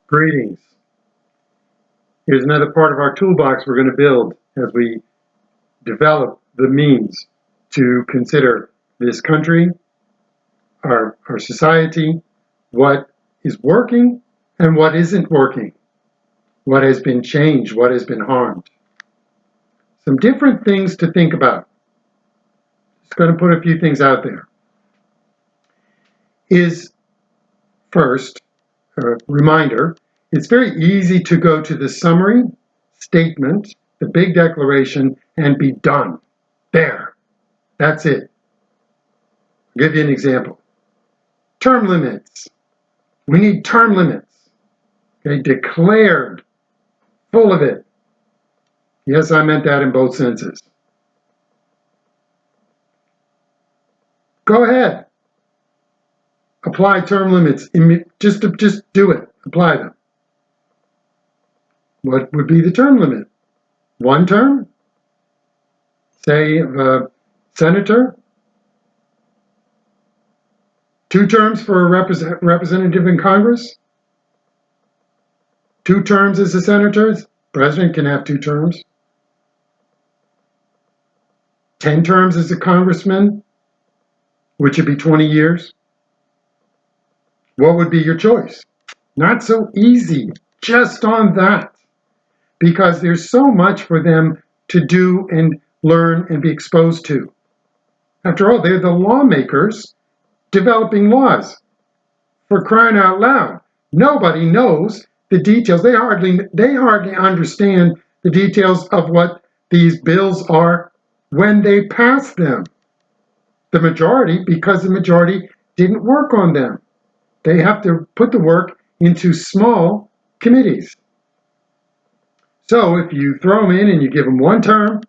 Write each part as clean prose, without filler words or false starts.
Greetings. Here's another part of our toolbox we're going to build as we develop the means to consider this country, our society, what is working and what isn't working, what has been changed, what has been harmed. Some different things to think about. Just going to put a few things out there. Is first, a reminder, it's very easy to go to the summary statement, the big declaration, and be done. There. That's it. I'll give you an example. Term limits. We need term limits. Okay, declared. Full of it. Yes, I meant that in both senses. Go ahead. Apply term limits. Just do it. Apply them. What would be the term limit? 1 term? Say, a senator? 2 terms for a representative in Congress? 2 terms as a senator? President can have 2 terms. 10 terms as a congressman, which would be 20 years. What would be your choice? Not so easy, just on that. Because there's so much for them to do and learn and be exposed to. After all, they're the lawmakers developing laws. For crying out loud, nobody knows the details. They hardly understand the details of what these bills are when they pass them. The majority, because the majority didn't work on them. They have to put the work into small committees. So if you throw them in and you give them 1 term,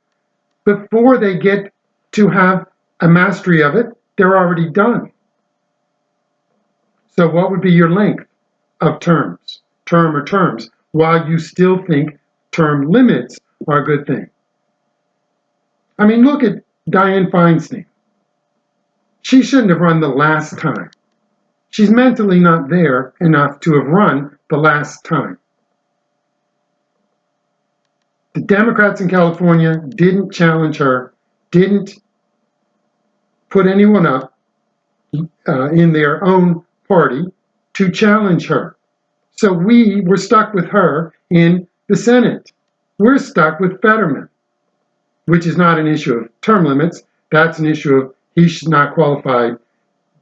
before they get to have a mastery of it, they're already done. So what would be your length of terms, term or terms, while you still think term limits are a good thing? I mean, look at Dianne Feinstein. She shouldn't have run the last time. She's mentally not there enough to have run the last time. The Democrats in California didn't challenge her, didn't put anyone up in their own party to challenge her. So we were stuck with her in the Senate. We're stuck with Fetterman, which is not an issue of term limits. That's an issue of he should not qualify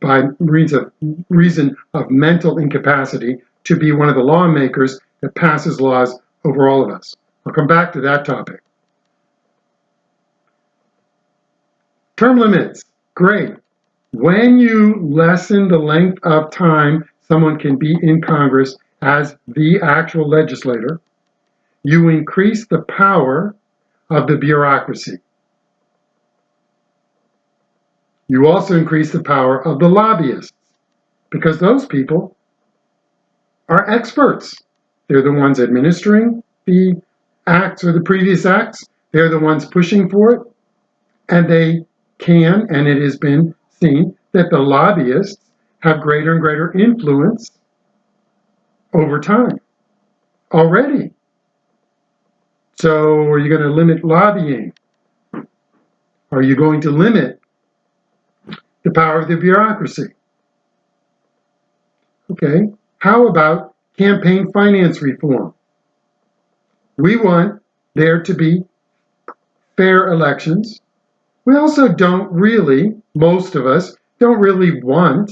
by reason of mental incapacity to be one of the lawmakers that passes laws over all of us. I'll come back to that topic. Term limits, great. When you lessen the length of time someone can be in Congress as the actual legislator, you increase the power of the bureaucracy. You also increase the power of the lobbyists, because those people are experts. They're the ones administering the acts or the previous acts. They're the ones pushing for it. And they can, and it has been seen, that the lobbyists have greater and greater influence over time already. So are you going to limit lobbying? Are you going to limit the power of the bureaucracy? Okay, how about campaign finance reform? We want there to be fair elections. We also don't really, most of us, don't really want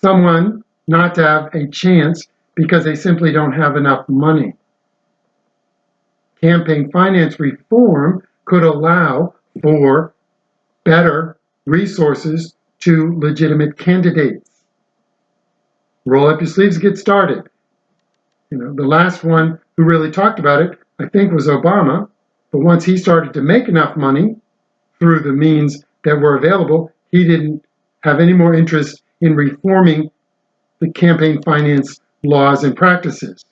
someone not to have a chance because they simply don't have enough money. Campaign finance reform could allow for better resources to legitimate candidates. Roll up your sleeves and get started. The last one who really talked about it, I think, was Obama. But once he started to make enough money through the means that were available, he didn't have any more interest in reforming the campaign finance laws and practices.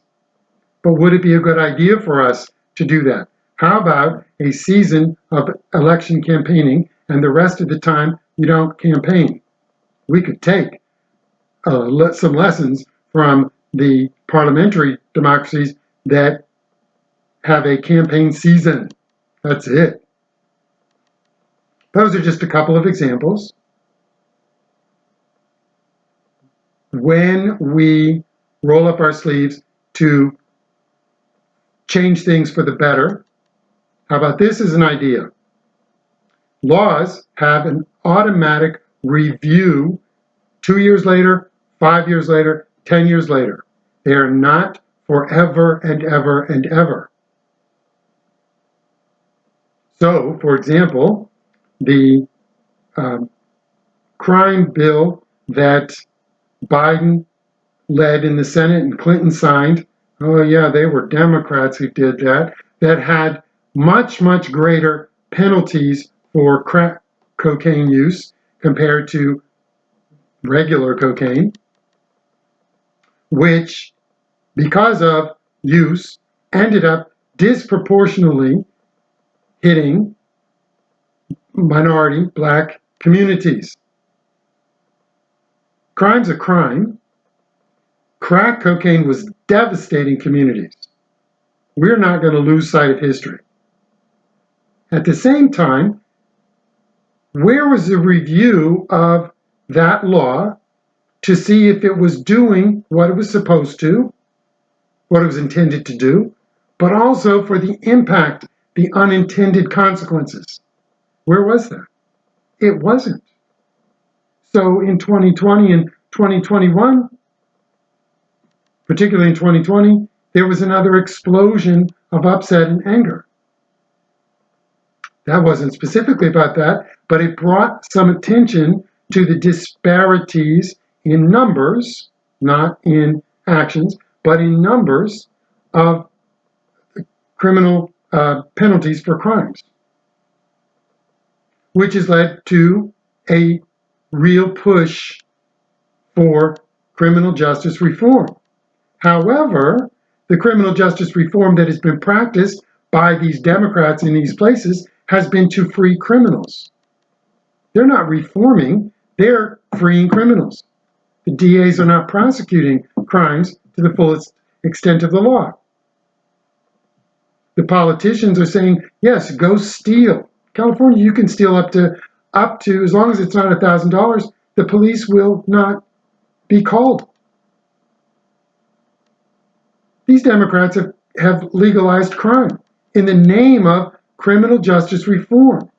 But would it be a good idea for us to do that? How about a season of election campaigning and the rest of the time you don't campaign? We could take some lessons from the parliamentary democracies that have a campaign season. That's it. Those are just a couple of examples. When we roll up our sleeves to change things for the better, how about this as an idea? Laws have an automatic review 2 years later, 5 years later, 10 years later. They are not forever and ever and ever. So, for example, the crime bill that Biden led in the Senate and Clinton signed, oh yeah, they were Democrats who did that, that had much, much greater penalties for crack cocaine use compared to regular cocaine, which, because of use, ended up disproportionately hitting minority black communities. Crime's a crime. Crack cocaine was devastating communities. We're not going to lose sight of history. At the same time, where was the review of that law to see if it was doing what it was supposed to, what it was intended to do, but also for the impact, the unintended consequences? Where was that? It wasn't. So in 2020 and 2021, particularly in 2020, there was another explosion of upset and anger. That wasn't specifically about that, but it brought some attention to the disparities in numbers, not in actions, but in numbers of criminal penalties for crimes, which has led to a real push for criminal justice reform. However, the criminal justice reform that has been practiced by these Democrats in these places has been to free criminals. They're not reforming, they're freeing criminals. The DAs are not prosecuting crimes to the fullest extent of the law. The politicians are saying, yes, go steal. California, you can steal up to, as long as it's not $1,000, the police will not be called. These Democrats have legalized crime in the name of criminal justice reform.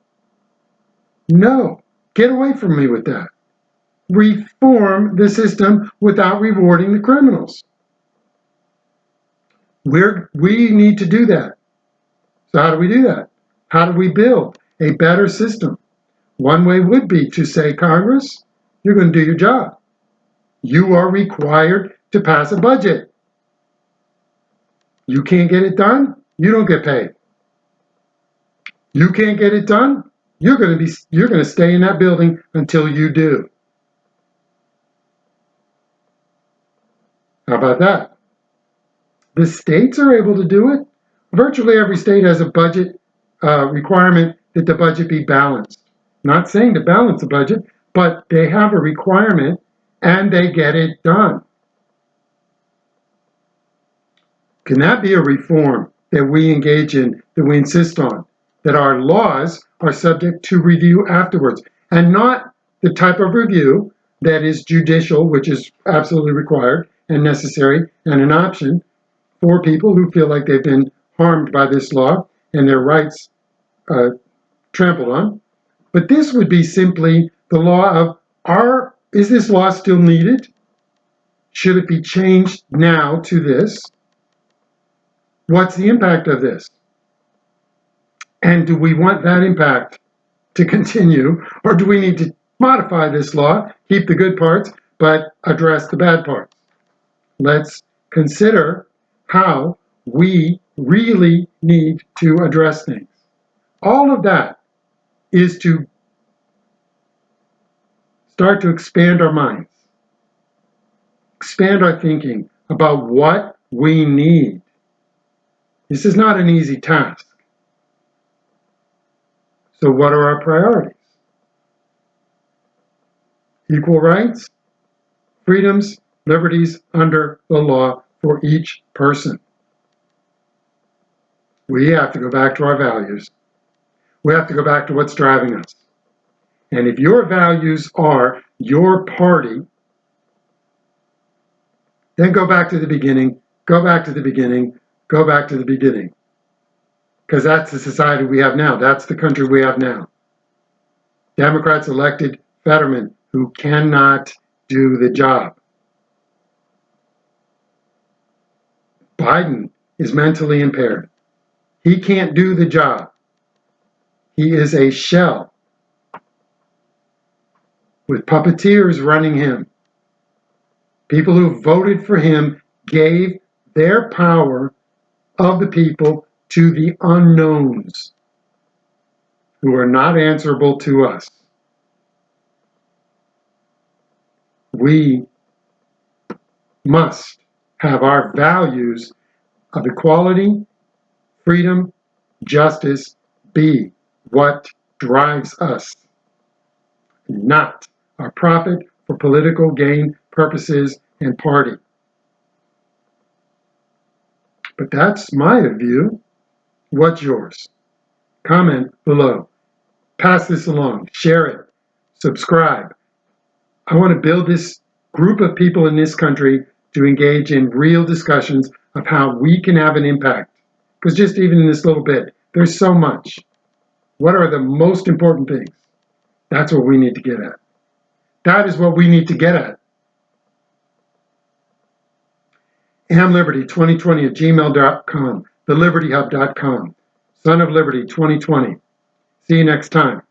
No, get away from me with that. Reform the system without rewarding the criminals. We need to do that. So how do we do that? How do we build a better system? One way would be to say, Congress, you're going to do your job. You are required to pass a budget. You can't get it done, you don't get paid. You can't get it done, you're going to stay in that building until you do. How about that? The states are able to do it. Virtually every state has a budget requirement that the budget be balanced. Not saying to balance the budget, but they have a requirement and they get it done. Can that be a reform that we engage in, that we insist on? That our laws are subject to review afterwards, and not the type of review that is judicial, which is absolutely required and necessary and an option for people who feel like they've been harmed by this law and their rights trampled on. But this would be simply the law of, is this law still needed? Should it be changed now to this? What's the impact of this? And do we want that impact to continue, or do we need to modify this law, keep the good parts, but address the bad parts? Let's consider how we really need to address things. All of that is to start to expand our minds, expand our thinking about what we need. This is not an easy task. So what are our priorities? Equal rights, freedoms, liberties under the law for each person. We have to go back to our values. We have to go back to what's driving us. And if your values are your party, then go back to the beginning, go back to the beginning, go back to the beginning. Because that's the society we have now. That's the country we have now. Democrats elected Fetterman who cannot do the job. Biden is mentally impaired. He can't do the job. He is a shell with puppeteers running him. People who voted for him gave their power of the people to the unknowns who are not answerable to us. We must have our values of equality, freedom, justice be what drives us, not our profit for political gain purposes and party. But that's my view. What's yours? Comment below. Pass this along. Share it. Subscribe. I want to build this group of people in this country to engage in real discussions of how we can have an impact. Because just even in this little bit, there's so much. What are the most important things? That's what we need to get at. That is what we need to get at. amliberty2020@gmail.com, thelibertyhub.com, Son of Liberty 2020. See you next time.